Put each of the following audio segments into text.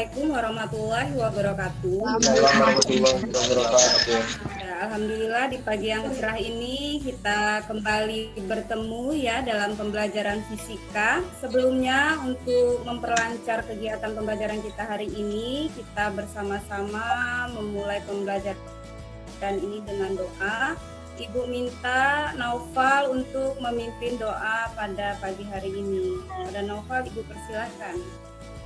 Assalamualaikum warahmatullahi wabarakatuh. Warahmatullahi wabarakatuh. Ya, alhamdulillah di pagi yang cerah ini kita kembali bertemu ya dalam pembelajaran fisika. Sebelumnya untuk memperlancar kegiatan pembelajaran kita hari ini, kita bersama-sama memulai pembelajaran ini dengan doa. Ibu minta Naufal untuk memimpin doa pada pagi hari ini. Pada Naufal, Ibu persilahkan.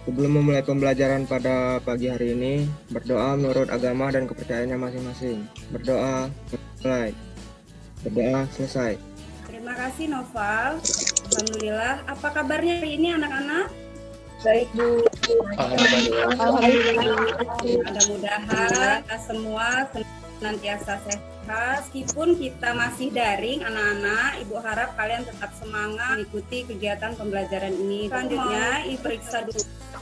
Sebelum memulai pembelajaran pada pagi hari ini, berdoa menurut agama dan kepercayaannya masing-masing. Berdoa, mulai. Berdoa, selesai. Terima kasih Naufal. Alhamdulillah. Apa kabarnya hari ini anak-anak? Baik, Bu. Alhamdulillah. Mudah-mudahan kita semua senantiasa sehat. Meskipun kita masih daring anak-anak, Ibu harap kalian tetap semangat mengikuti kegiatan pembelajaran ini. Selanjutnya, Ibu periksa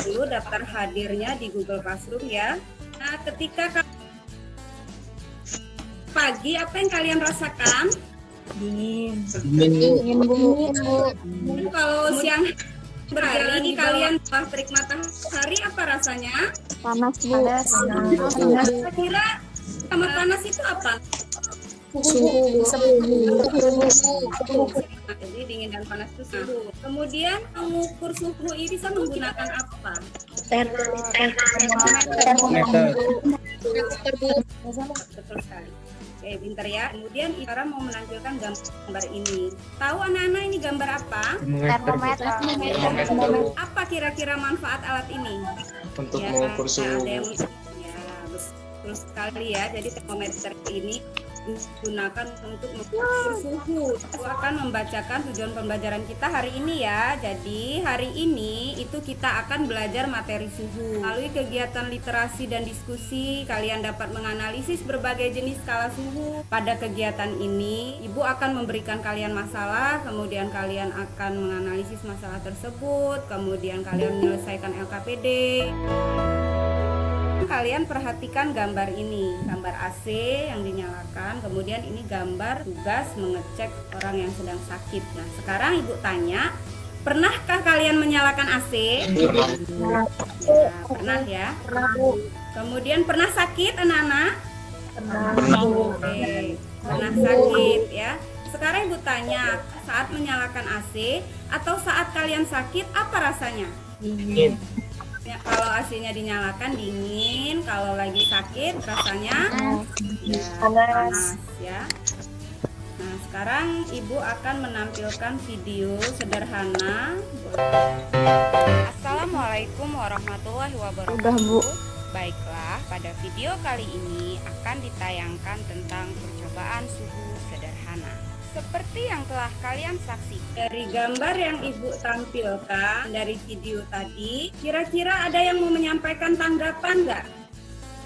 dulu daftar hadirnya di Google Classroom ya. Nah, ketika pagi, apa yang kalian rasakan? Dingin. Kalau siang berhari kalian pas terik matahari, apa rasanya? Panas, Bu. Kira sama panas itu apa? Jadi dingin dan panas itu suhu. Kemudian mengukur suhu ini bisa menggunakan apa? Betul sekali. Oke, pintar ya. Kemudian Ira mau menampilkan gambar ini. Tahu anak-anak ini gambar apa? Apa kira-kira manfaat alat ini? Untuk Ya, mengukur suhu. ada yang ya, betul sekali ya. Jadi termometer ini digunakan untuk mengukur suhu. Aku akan membacakan tujuan pembelajaran kita hari ini ya. Jadi hari ini itu kita akan belajar materi suhu. Melalui kegiatan literasi dan diskusi, kalian dapat menganalisis berbagai jenis skala suhu. Pada kegiatan ini, Ibu akan memberikan kalian masalah, kemudian kalian akan menganalisis masalah tersebut, kemudian kalian menyelesaikan LKPD. Kalian perhatikan gambar ini, gambar AC yang dinyalakan, kemudian ini gambar tugas mengecek orang yang sedang sakit. Nah, sekarang Ibu tanya, pernahkah kalian menyalakan AC? Nah, pernah ya? Kemudian pernah sakit anak-anak? Oke, pernah sakit ya. Sekarang Ibu tanya, saat menyalakan AC atau saat kalian sakit, apa rasanya? Dingin. Ya, kalau AC-nya dinyalakan dingin, kalau lagi sakit rasanya ya, panas ya. Nah, sekarang Ibu akan menampilkan video sederhana. Assalamualaikum warahmatullahi wabarakatuh. Udah, Bu. Baiklah, pada video kali ini akan ditayangkan tentang percobaan suhu sederhana. Seperti yang telah kalian saksikan dari gambar yang Ibu tampilkan dari video tadi, kira-kira ada yang mau menyampaikan tanggapan nggak?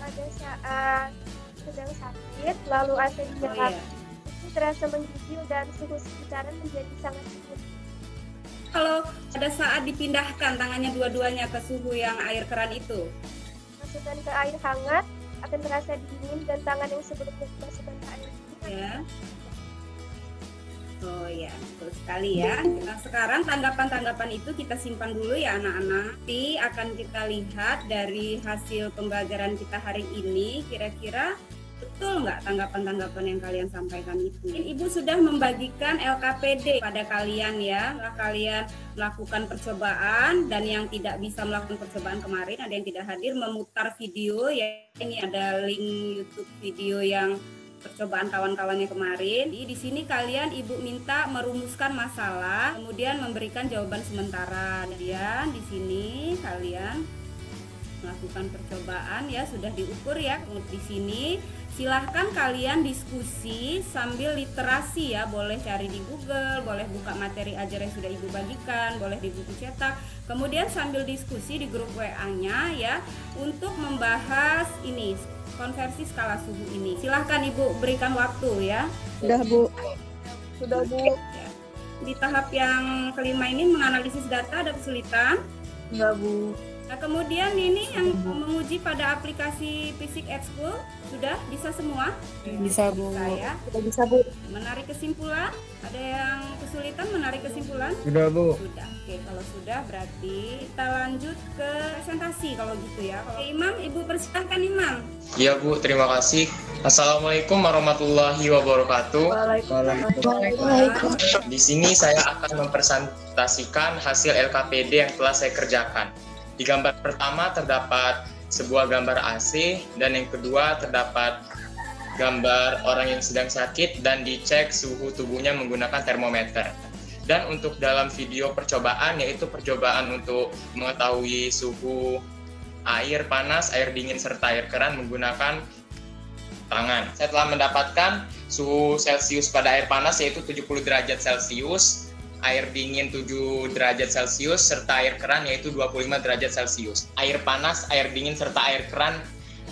Pada saat sedang sakit, lalu AC dinyalakan, itu terasa menggigil dan suhu sekitaran menjadi sangat dingin. Kalau pada saat dipindahkan tangannya dua-duanya ke suhu yang air keran itu, Masukkan ke air hangat, akan terasa dingin dan tangan yang sebelumnya dimasukkan ke air dingin. ya. Oh ya, betul sekali ya. Nah, sekarang tanggapan-tanggapan itu kita simpan dulu ya anak-anak. Nanti akan kita lihat dari hasil pembelajaran kita hari ini, kira-kira betul nggak tanggapan-tanggapan yang kalian sampaikan itu. Ibu sudah membagikan LKPD pada kalian ya. Kalian melakukan percobaan dan yang tidak bisa melakukan percobaan kemarin, ada yang tidak hadir, memutar video ya. Ini ada link YouTube video yang percobaan kawan-kawannya kemarin. Di sini kalian Ibu minta merumuskan masalah, kemudian memberikan jawaban sementara. Kemudian di sini kalian melakukan percobaan ya, sudah diukur ya. Di sini silahkan kalian diskusi sambil literasi ya, boleh cari di Google, boleh buka materi ajar yang sudah Ibu bagikan, boleh di buku cetak. Kemudian sambil diskusi di grup WA-nya ya, untuk membahas ini konversi skala suhu ini. Silahkan Ibu berikan waktu ya. Sudah, Bu. Sudah, Bu. Ya. Di tahap yang kelima ini menganalisis data ada kesulitan. Enggak, Bu. Nah, kemudian ini yang menguji pada aplikasi Fisik at School sudah bisa semua? Bisa, Bu. Saya Sudah bisa, Bu. menarik kesimpulan. Ada yang kesulitan menarik kesimpulan? Sudah, Bu. Sudah. Oke, kalau sudah Sudah, berarti kita lanjut ke presentasi kalau gitu ya. Kalau Imam, Ibu persilahkan Imam. Iya Bu, terima kasih. Assalamualaikum warahmatullahi wabarakatuh. Waalaikumsalam. Di sini saya akan mempresentasikan hasil LKPD yang telah saya kerjakan. Di gambar pertama terdapat sebuah gambar AC, dan yang kedua terdapat gambar orang yang sedang sakit dan dicek suhu tubuhnya menggunakan termometer. Dan untuk dalam video percobaan, yaitu percobaan untuk mengetahui suhu air panas, air dingin, serta air keran menggunakan tangan. Saya telah mendapatkan suhu Celcius pada air panas yaitu 70 derajat Celcius, air dingin 7 derajat Celcius, serta air keran yaitu 25 derajat Celcius. Air panas, air dingin, serta air keran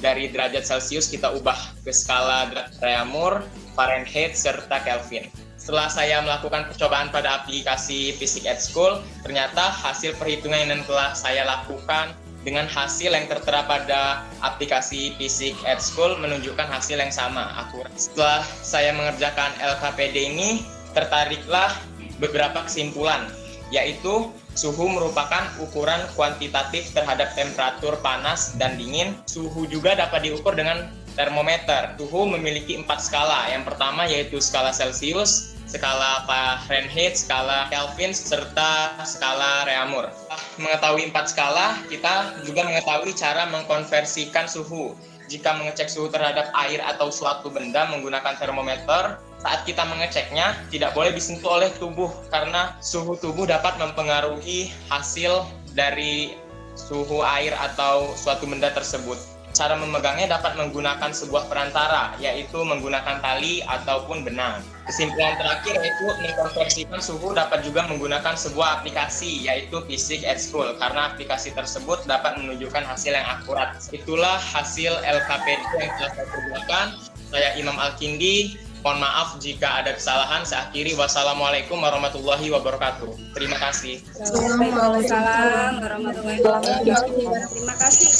dari derajat Celcius kita ubah ke skala Reaumur, Fahrenheit, serta Kelvin. Setelah saya melakukan percobaan pada aplikasi Physics at School, ternyata hasil perhitungan yang telah saya lakukan dengan hasil yang tertera pada aplikasi Physics at School menunjukkan hasil yang sama, akurat. Setelah saya mengerjakan LKPD ini, tertariklah beberapa kesimpulan, yaitu suhu merupakan ukuran kuantitatif terhadap temperatur panas dan dingin. Suhu juga dapat diukur dengan termometer. Suhu memiliki 4 skala. Yang pertama yaitu skala Celcius, skala Fahrenheit, skala Kelvin, serta skala Reaumur. Mengetahui 4 skala, kita juga mengetahui cara mengkonversikan suhu. Jika mengecek suhu terhadap air atau suatu benda menggunakan termometer, saat kita mengeceknya tidak boleh disentuh oleh tubuh karena suhu tubuh dapat mempengaruhi hasil dari suhu air atau suatu benda tersebut. Cara memegangnya dapat menggunakan sebuah perantara, yaitu menggunakan tali ataupun benang. Kesimpulan terakhir yaitu mengkonversikan suhu dapat juga menggunakan sebuah aplikasi, yaitu Physics at School, karena aplikasi tersebut dapat menunjukkan hasil yang akurat. Itulah hasil LKPD yang telah saya kerjakan. Saya Imam Al-Kindi. Mohon maaf jika ada kesalahan. Saya akhiri. Wassalamualaikum warahmatullahi wabarakatuh. Terima kasih. Waalaikumsalam warahmatullahi wabarakatuh. Terima kasih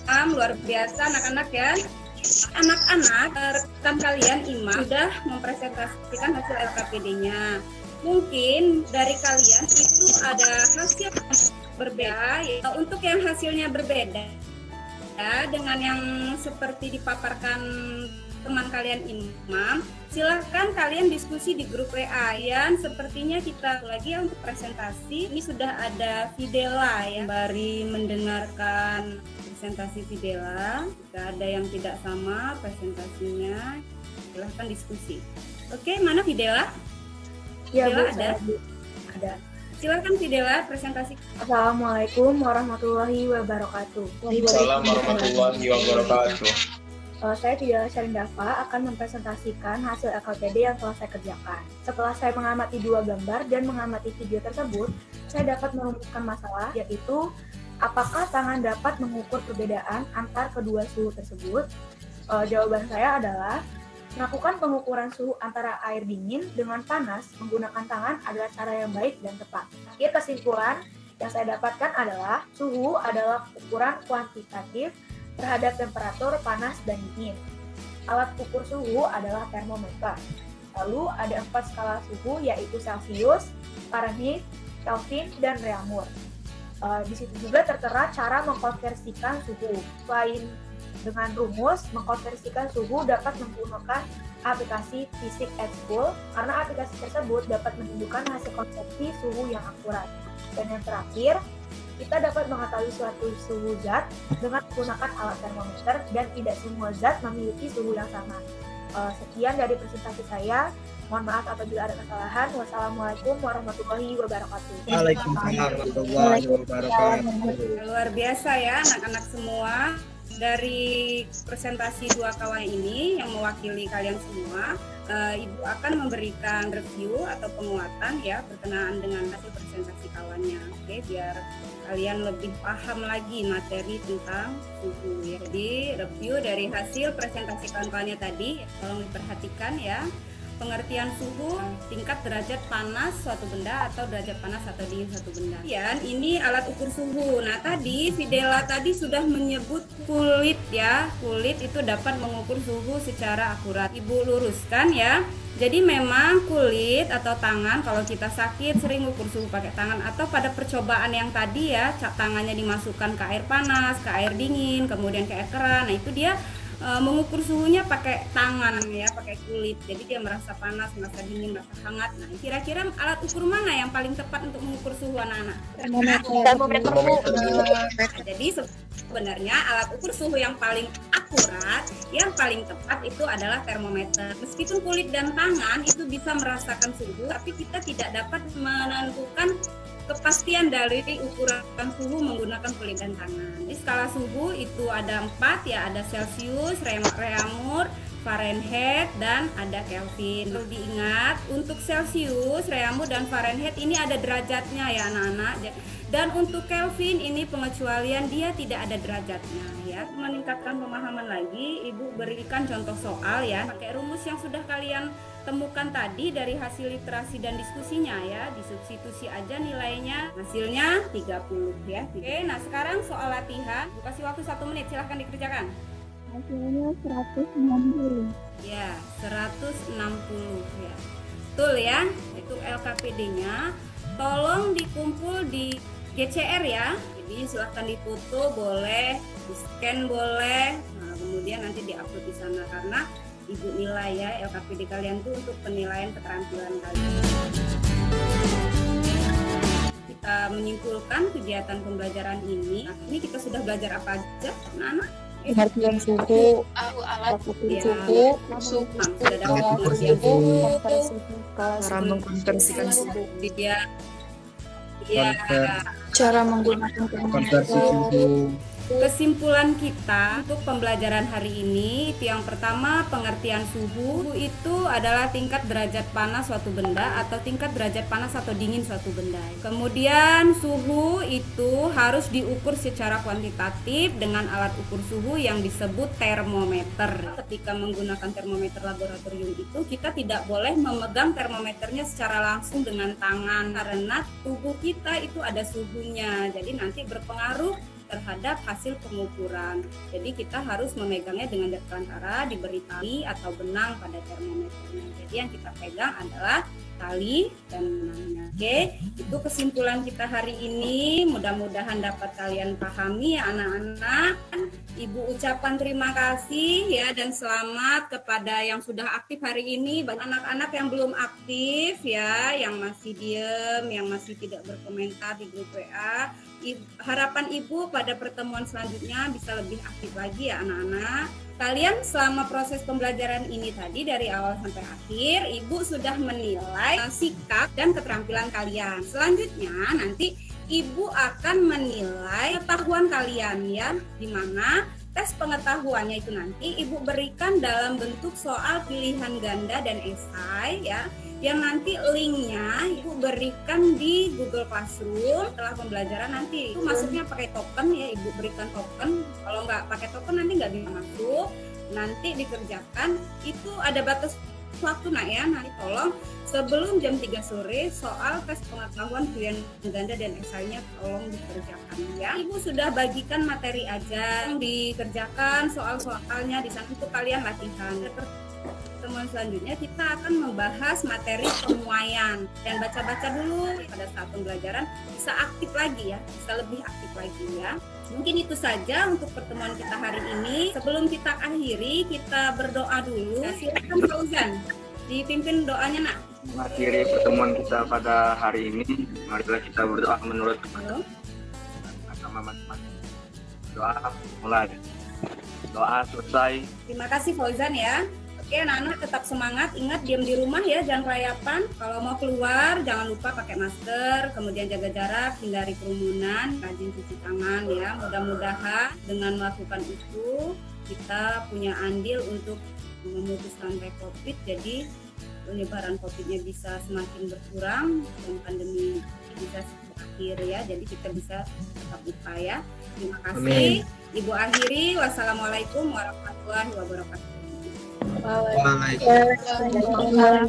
Imam, luar biasa anak-anak ya. Anak-anak, rekan kalian Imam sudah mempresentasikan hasil LKPD-nya. Mungkin dari kalian itu ada hasil berbeda. Ya. Untuk yang hasilnya berbeda ya, dengan yang seperti dipaparkan teman kalian Imam, silahkan kalian diskusi di grup WA ya. Sepertinya kita lagi ya untuk presentasi. Ini sudah ada Fidela ya, sembari mendengarkan presentasi Fidela. Jika ada yang tidak sama presentasinya, silahkan diskusi. Oke, mana Fidela? Ya, Fidela Bu, ada? Ada. Silakan Fidela presentasi. Assalamualaikum warahmatullahi wabarakatuh. Assalamualaikum warahmatullahi wabarakatuh. Saya Fidela Syarindafa akan mempresentasikan hasil LKPD yang telah saya kerjakan. Setelah saya mengamati 2 gambar dan mengamati video tersebut, saya dapat merumuskan masalah, yaitu apakah tangan dapat mengukur perbedaan antar kedua suhu tersebut? Jawaban saya adalah melakukan pengukuran suhu antara air dingin dengan panas menggunakan tangan adalah cara yang baik dan tepat. Akhir kesimpulan yang saya dapatkan adalah suhu adalah ukuran kuantitatif terhadap temperatur panas dan dingin. Alat ukur suhu adalah termometer. Lalu ada 4 skala suhu yaitu Celcius, Fahrenheit, Kelvin, dan Reaumur. Di situ juga tertera cara mengkonversikan suhu. Selain dengan rumus, mengkonversikan suhu dapat menggunakan aplikasi Physics at School karena aplikasi tersebut dapat menunjukkan hasil konversi suhu yang akurat. Dan yang terakhir, kita dapat mengetahui suatu suhu zat dengan menggunakan alat termometer dan tidak semua zat memiliki suhu yang sama. Sekian dari presentasi saya. Mohon maaf apabila ada kesalahan. Wassalamualaikum warahmatullahi wabarakatuh. Waalaikumsalam warahmatullahi wabarakatuh. Luar biasa ya anak-anak semua. Dari presentasi 2 kawan ini yang mewakili kalian semua, Ibu akan memberikan review atau penguatan ya berkenaan dengan hasil presentasi kawannya. Oke, biar kalian lebih paham lagi materi tentang suhu ya. Jadi review dari hasil presentasi kawan-kawannya tadi, tolong diperhatikan ya. Pengertian suhu, tingkat derajat panas suatu benda atau derajat panas atau dingin suatu benda. Ya, ini alat ukur suhu. Nah, tadi Fidela tadi sudah menyebut kulit ya. Kulit itu dapat mengukur suhu secara akurat. Ibu luruskan ya. Jadi memang kulit atau tangan kalau kita sakit sering ukur suhu pakai tangan, atau pada percobaan yang tadi ya, tangannya dimasukkan ke air panas, ke air dingin, kemudian ke air keran. Nah itu dia mengukur suhunya pakai tangan ya, pakai kulit. Jadi dia merasa panas, merasa dingin, merasa hangat. Nah kira-kira alat ukur mana yang paling tepat untuk mengukur suhu anak-anak? Termometer. Jadi sebenarnya alat ukur suhu yang paling akurat, yang paling tepat itu adalah termometer. Meskipun kulit dan tangan itu bisa merasakan suhu, tapi kita tidak dapat menentukan kepastian dari ukuran suhu menggunakan kulit dan tangan. Di skala suhu itu ada 4 ya, ada Celsius, Reaumur, Fahrenheit, dan ada Kelvin. Perlu diingat, untuk Celsius, Reaumur, dan Fahrenheit ini ada derajatnya ya anak-anak. Dan untuk Kelvin ini pengecualian, dia tidak ada derajatnya ya. Meningkatkan pemahaman lagi, Ibu berikan contoh soal ya, pakai rumus yang sudah kalian temukan tadi dari hasil literasi dan diskusinya ya, disubstitusi aja nilainya, hasilnya 30 ya. Oke, nah sekarang soal latihan, Bu kasih waktu 1 menit, silahkan dikerjakan. Hasilnya 160. Ya, 160 ya. Betul ya, itu LKPD-nya. Tolong dikumpul di GCR ya. Jadi silahkan difoto boleh, di-scan boleh. Nah, kemudian nanti di-upload di sana karena Ibu nilai ya LKPD kalian tuh untuk penilaian keterampilan kalian. Kita menyimpulkan kegiatan pembelajaran ini. Nah, ini kita sudah belajar apa aja, anak-anak? Pengertian suhu, alat ukur Ya, suhu, sudah dapat pengertian suhu, cara mengkonversikan suhu, ya. cara menggunakan Konversi suhu. Kesimpulan kita untuk pembelajaran hari ini itu yang pertama, pengertian suhu itu adalah tingkat derajat panas suatu benda atau tingkat derajat panas atau dingin suatu benda. Kemudian suhu itu harus diukur secara kuantitatif dengan alat ukur suhu yang disebut termometer. Ketika menggunakan termometer laboratorium itu kita tidak boleh memegang termometernya secara langsung dengan tangan karena tubuh kita itu ada suhunya. Jadi nanti berpengaruh terhadap hasil pengukuran. Jadi kita harus memegangnya dengan perantara diberi tali atau benang pada termometernya. Jadi yang kita pegang adalah tali dan benangnya. Oke, itu kesimpulan kita hari ini. Mudah-mudahan dapat kalian pahami ya anak-anak. Ibu ucapkan terima kasih ya dan selamat kepada yang sudah aktif hari ini. Banyak anak-anak yang belum aktif ya, yang masih diem, yang masih tidak berkomentar di grup WA. Harapan Ibu pada pertemuan selanjutnya bisa lebih aktif lagi ya anak-anak. Kalian selama proses pembelajaran ini tadi dari awal sampai akhir, Ibu sudah menilai sikap dan keterampilan kalian. Selanjutnya nanti Ibu akan menilai pengetahuan kalian ya, di mana tes pengetahuannya itu nanti Ibu berikan dalam bentuk soal pilihan ganda dan esai ya, yang nanti linknya Ibu berikan di Google Classroom. Setelah pembelajaran nanti itu masuknya pakai token ya, Ibu berikan token. Kalau nggak pakai token nanti nggak bisa masuk. Nanti dikerjakan, itu ada batas waktu nak ya, nanti tolong sebelum jam 3 sore soal tes pengetahuan pilihan ganda dan esainya tolong dikerjakan ya. Ibu sudah bagikan materi aja, dikerjakan soal-soalnya di sana untuk kalian latihan. Pertemuan selanjutnya kita akan membahas materi pemuaian dan baca-baca dulu pada saat pembelajaran bisa aktif lagi ya, bisa lebih aktif lagi ya. Mungkin itu saja untuk pertemuan kita hari ini. Sebelum kita akhiri, kita berdoa dulu. Silakan Fauzan, dipimpin doanya nak. Mengakhiri pertemuan kita pada hari ini, marilah kita berdoa menurut agama masing-masing. Doa mulai. Doa selesai. Terima kasih Fauzan ya. Oke anak-anak tetap semangat, ingat diam di rumah ya, jangan kelayapan. Kalau mau keluar jangan lupa pakai masker, kemudian jaga jarak, hindari kerumunan, rajin cuci tangan ya. Mudah-mudahan dengan melakukan itu kita punya andil untuk memutus rantai COVID, jadi penyebaran COVID-nya bisa semakin berkurang dan pandemi bisa berakhir ya. Jadi kita bisa tetap upaya. Terima kasih. Amin. Ibu akhiri, wassalamualaikum warahmatullahi wabarakatuh. Waalaikumsalam.